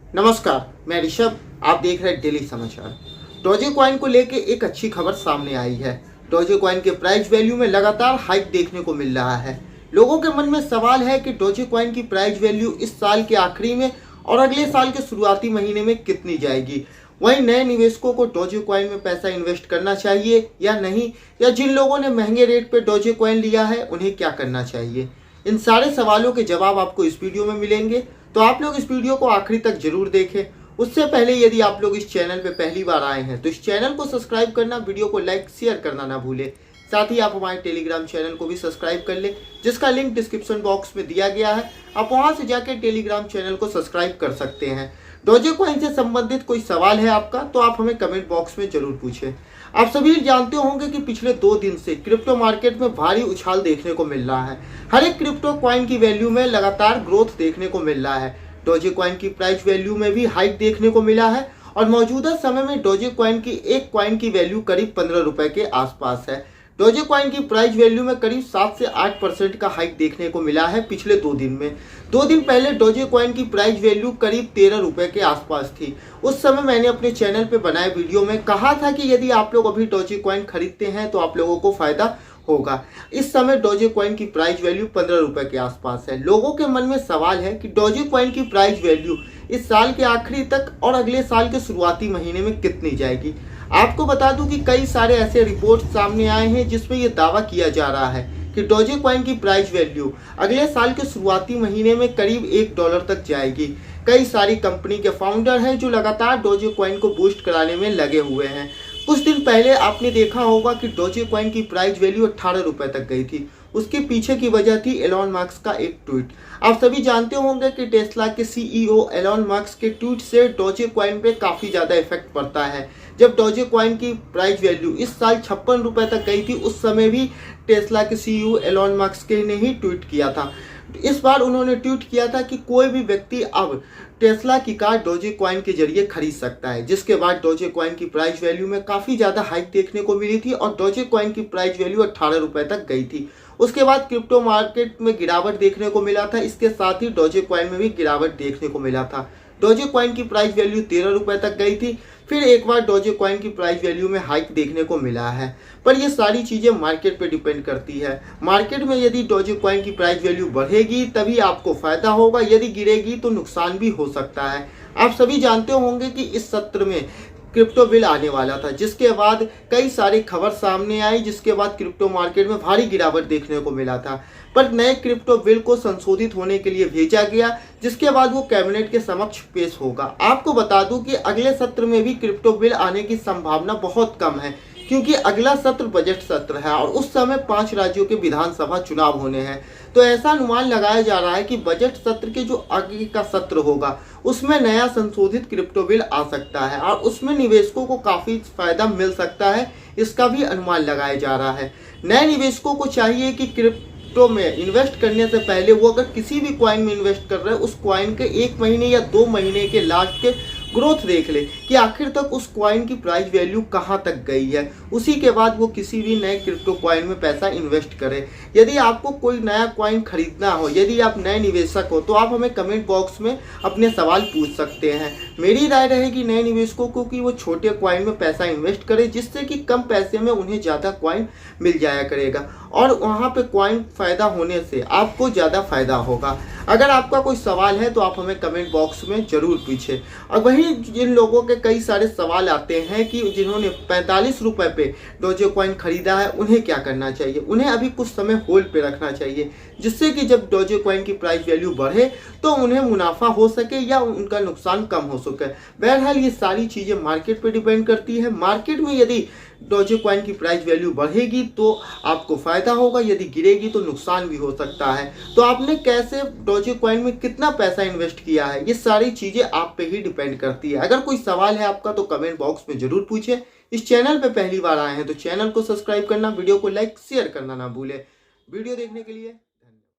नमस्कार, मैं ऋषभ। आप देख रहे हैं डेली समाचार। डोजे कॉइन को लेके एक अच्छी खबर सामने आई है। डोजे कॉइन के प्राइस वैल्यू में लगातार हाइक देखने को मिल रहा है। लोगों के मन में सवाल है कि डोजे कॉइन की प्राइस वैल्यू इस साल के आखिरी में और अगले साल के शुरुआती महीने में कितनी जाएगी। वहीं नए निवेशकों को डोजे कॉइन में पैसा इन्वेस्ट करना चाहिए या नहीं, या जिन लोगों ने महंगे रेट पे डोजे कॉइन लिया है उन्हें क्या करना चाहिए। इन सारे सवालों के जवाब आपको इस वीडियो में मिलेंगे, तो आप लोग इस वीडियो को आखिरी तक जरूर देखें। उससे पहले यदि आप लोग इस चैनल पे पहली बार आए हैं तो इस चैनल को सब्सक्राइब करना, वीडियो को लाइक शेयर करना ना भूलें। साथ ही आप हमारे टेलीग्राम चैनल को भी सब्सक्राइब कर लें, जिसका लिंक डिस्क्रिप्शन बॉक्स में दिया गया है। आप वहां से जाकर टेलीग्राम चैनल को सब्सक्राइब कर सकते हैं। डोजे कॉइन से संबंधित कोई सवाल है आपका तो आप हमें कमेंट बॉक्स में जरूर पूछें। आप सभी जानते होंगे कि पिछले 2 दिन से क्रिप्टो मार्केट में भारी उछाल देखने को मिल रहा है। हर एक क्रिप्टो कॉइन की वैल्यू में लगातार ग्रोथ देखने को मिल रहा है। डोजे कॉइन की प्राइस वैल्यू में भी हाइक देखने को मिला है और मौजूदा समय में डोजे कॉइन की एक कॉइन की वैल्यू करीब 15 रुपए के आसपास है। डोजे कॉइन की प्राइस वैल्यू में करीब 7 से 8% का हाइक देखने को मिला है पिछले 2 दिन में। 2 दिन पहले डोजे कॉइन की प्राइस वैल्यू करीब 13 रुपए के आसपास थी। उस समय मैंने अपने चैनल पे बनाए वीडियो में कहा था कि यदि आप लोग अभी डोजे कॉइन खरीदते हैं तो आप लोगों को फायदा होगा। इस समय डोजे कॉइन की प्राइस वैल्यू 15 रुपए के आसपास है। लोगों के मन में सवाल है कि डोजे कॉइन की प्राइस वैल्यू इस साल के आखिरी तक और अगले साल के शुरुआती महीने में कितनी जाएगी। आपको बता दूं कि कई सारे ऐसे रिपोर्ट सामने आए हैं जिसमें यह दावा किया जा रहा है कि डोजे कॉइन की प्राइस वैल्यू अगले साल के शुरुआती महीने में करीब $1 तक जाएगी। कई सारी कंपनी के फाउंडर हैं जो लगातार डोजे कॉइन को बूस्ट कराने में लगे हुए हैं। कुछ दिन पहले आपने देखा होगा कि डोजे कॉइन की प्राइस वैल्यू 18 रुपए तक गई थी। उसके पीछे की वजह थी एलोन मस्क का एक ट्वीट। आप सभी जानते होंगे कि टेस्ला के सीईओ एलोन मस्क के ट्वीट से डोजे कॉइन पे काफ़ी ज़्यादा इफेक्ट पड़ता है। जब डोजे कॉइन की प्राइस वैल्यू इस साल 56 रुपए तक गई थी, उस समय भी टेस्ला के सीईओ एलोन मस्क ने ही ट्वीट किया था। इस बार उन्होंने ट्वीट किया था कि कोई भी व्यक्ति अब टेस्ला की कार डोजे कॉइन के जरिए खरीद सकता है, जिसके बाद डोजे कॉइन की प्राइस वैल्यू में काफ़ी ज़्यादा हाइक देखने को मिली थी और डोजे कॉइन की प्राइस वैल्यू 18 रुपए तक गई थी। उसके बाद क्रिप्टो मार्केट में गिरावट देखने को मिला था। इसके साथ ही डोजे कॉइन में भी गिरावट देखने को मिला था। डोजे कॉइन की प्राइस वैल्यू 13 रुपए तक गई थी। फिर एक बार डोजे कॉइन की प्राइस वैल्यू में हाइक देखने को मिला है। पर ये सारी चीज़ें मार्केट पे डिपेंड करती है। मार्केट में यदि डोजे कॉइन की प्राइस वैल्यू बढ़ेगी तभी आपको फायदा होगा, यदि गिरेगी तो नुकसान भी हो सकता है। आप सभी जानते होंगे कि इस सत्र में क्रिप्टो बिल आने वाला था, जिसके बाद कई सारी खबर सामने आई, जिसके बाद क्रिप्टो मार्केट में भारी गिरावट देखने को मिला था। पर नए क्रिप्टो बिल को संशोधित होने के लिए भेजा गया, जिसके बाद वो कैबिनेट के समक्ष पेश होगा। आपको बता दूं कि अगले सत्र में भी क्रिप्टो बिल आने की संभावना बहुत कम है, क्योंकि अगला सत्र बजट सत्र है और उस समय 5 राज्यों के विधानसभा चुनाव होने हैं। तो ऐसा अनुमान लगाया जा रहा है कि बजट सत्र के जो आगे का सत्र होगा उसमें नया संशोधित क्रिप्टो बिल आ सकता है और उसमें निवेशकों को काफ़ी फायदा मिल सकता है। इसका भी अनुमान लगाया जा रहा है। नए निवेशकों को चाहिए कि क्रिप्टो में इन्वेस्ट करने से पहले वो अगर किसी भी कॉइन में इन्वेस्ट कर रहे हैं, उस कॉइन के 1 महीने या 2 महीने के लास्ट के ग्रोथ देख ले कि आखिर तक उस कॉइन की प्राइस वैल्यू कहां तक गई है। उसी के बाद वो किसी भी नए क्रिप्टो कॉइन में पैसा इन्वेस्ट करे। यदि आपको कोई नया कॉइन खरीदना हो, यदि आप नए निवेशक हो, तो आप हमें कमेंट बॉक्स में अपने सवाल पूछ सकते हैं। मेरी राय रहेगी नए निवेशकों को कि वो छोटे कॉइन में पैसा इन्वेस्ट करें, जिससे कि कम पैसे में उन्हें ज़्यादा कॉइन मिल जाया करेगा और वहाँ पे कॉइन फ़ायदा होने से आपको ज़्यादा फायदा होगा। अगर आपका कोई सवाल है तो आप हमें कमेंट बॉक्स में ज़रूर पूछें। और वहीं जिन लोगों के कई सारे सवाल आते हैं कि जिन्होंने 45 रुपए पे डोजे कॉइन खरीदा है उन्हें क्या करना चाहिए। उन्हें अभी कुछ समय होल्ड पे रखना चाहिए, जिससे कि जब डोजे कॉइन की प्राइस वैल्यू बढ़े तो उन्हें मुनाफा हो सके या उनका नुकसान कम हो सके। बहरहाल ये सारी चीज़ें मार्केट पे डिपेंड करती है। मार्केट में यदि डोजे कॉइन की प्राइस वैल्यू बढ़ेगी तो आपको फायदा होगा, यदि गिरेगी तो नुकसान भी हो सकता है। तो आपने कैसे डोजे कॉइन में कितना पैसा इन्वेस्ट किया है, ये सारी चीज़ें आप पे ही डिपेंड करती है। अगर कोई सवाल है आपका तो कमेंट बॉक्स में ज़रूर पूछें। इस चैनल पे पहली बार आए हैं तो चैनल को सब्सक्राइब करना, वीडियो को लाइक शेयर करना ना भूलें। वीडियो देखने के लिए